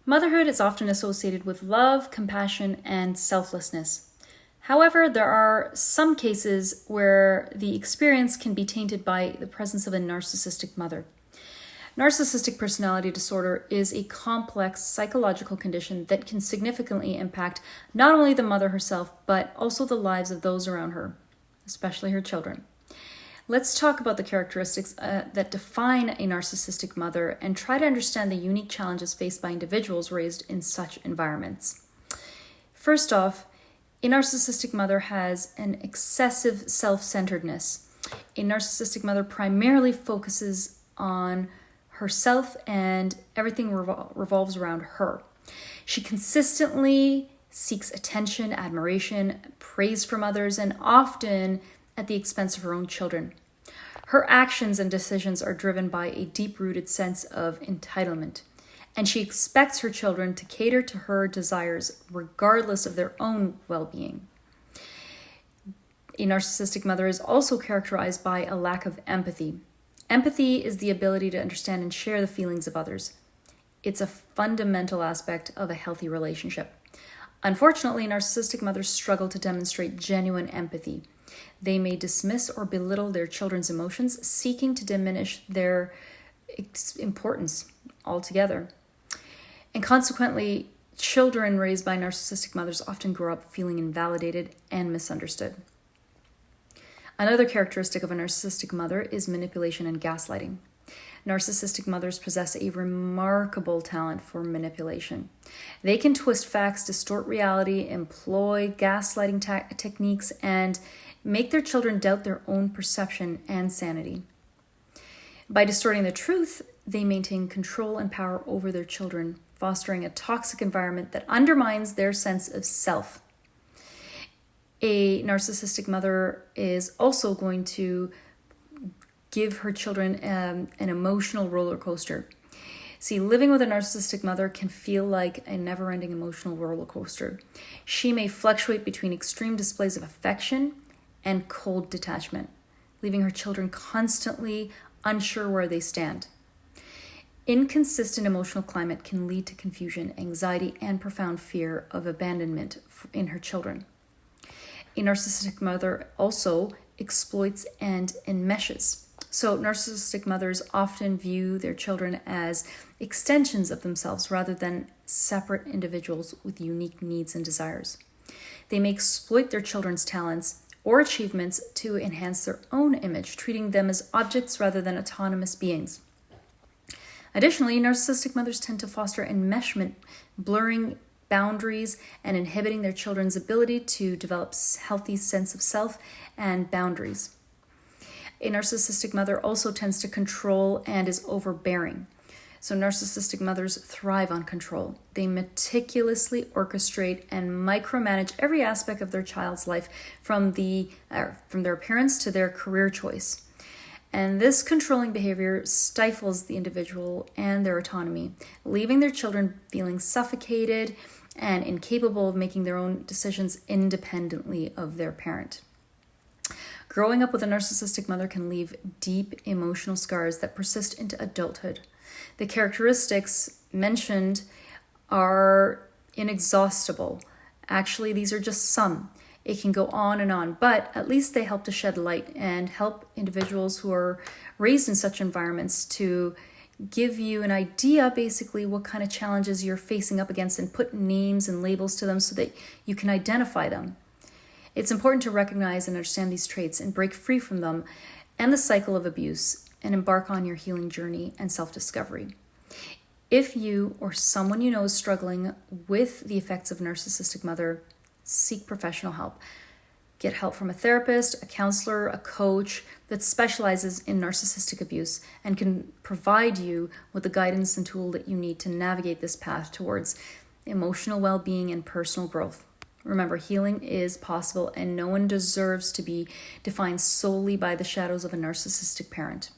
Motherhood is often associated with love, compassion, and selflessness. However, there are some cases where the experience can be tainted by the presence of a narcissistic mother. Narcissistic personality disorder is a complex psychological condition that can significantly impact not only the mother herself, but also the lives of those around her, especially her children. Let's talk about the characteristics that define a narcissistic mother and try to understand the unique challenges faced by individuals raised in such environments. First off, a narcissistic mother has an excessive self-centeredness. A narcissistic mother primarily focuses on herself and everything revolves around her. She consistently seeks attention, admiration, praise from others, and often at the expense of her own children. Her actions and decisions are driven by a deep-rooted sense of entitlement, and she expects her children to cater to her desires regardless of their own well-being. A narcissistic mother is also characterized by a lack of empathy. Empathy is the ability to understand and share the feelings of others. It's a fundamental aspect of a healthy relationship. Unfortunately, narcissistic mothers struggle to demonstrate genuine empathy. They may dismiss or belittle their children's emotions, seeking to diminish their importance altogether. And consequently, children raised by narcissistic mothers often grow up feeling invalidated and misunderstood. Another characteristic of a narcissistic mother is manipulation and gaslighting. Narcissistic mothers possess a remarkable talent for manipulation. They can twist facts, distort reality, employ gaslighting techniques, and make their children doubt their own perception and sanity. By distorting the truth, they maintain control and power over their children, fostering a toxic environment that undermines their sense of self. A narcissistic mother is also going to give her children an emotional roller coaster. See, living with a narcissistic mother can feel like a never-ending emotional roller coaster. She may fluctuate between extreme displays of affection and cold detachment, leaving her children constantly unsure where they stand. Inconsistent emotional climate can lead to confusion, anxiety, and profound fear of abandonment in her children. A narcissistic mother also exploits and enmeshes. So narcissistic mothers often view their children as extensions of themselves rather than separate individuals with unique needs and desires. They may exploit their children's talents or achievements to enhance their own image, treating them as objects rather than autonomous beings. Additionally, narcissistic mothers tend to foster enmeshment, blurring boundaries and inhibiting their children's ability to develop healthy sense of self and boundaries. A narcissistic mother also tends to control and is overbearing. So narcissistic mothers thrive on control. They meticulously orchestrate and micromanage every aspect of their child's life, from their appearance to their career choice. And this controlling behavior stifles the individual and their autonomy, leaving their children feeling suffocated and incapable of making their own decisions independently of their parent. Growing up with a narcissistic mother can leave deep emotional scars that persist into adulthood. The characteristics mentioned are inexhaustible. Actually, these are just some. It can go on, but at least they help to shed light and help individuals who are raised in such environments to give you an idea, basically, what kind of challenges you're facing up against and put names and labels to them so that you can identify them. It's important to recognize and understand these traits and break free from them and the cycle of abuse and embark on your healing journey and self-discovery. If you or someone you know is struggling with the effects of a narcissistic mother, seek professional help. Get help from a therapist, a counselor, a coach that specializes in narcissistic abuse and can provide you with the guidance and tool that you need to navigate this path towards emotional well-being and personal growth. Remember, healing is possible and no one deserves to be defined solely by the shadows of a narcissistic parent.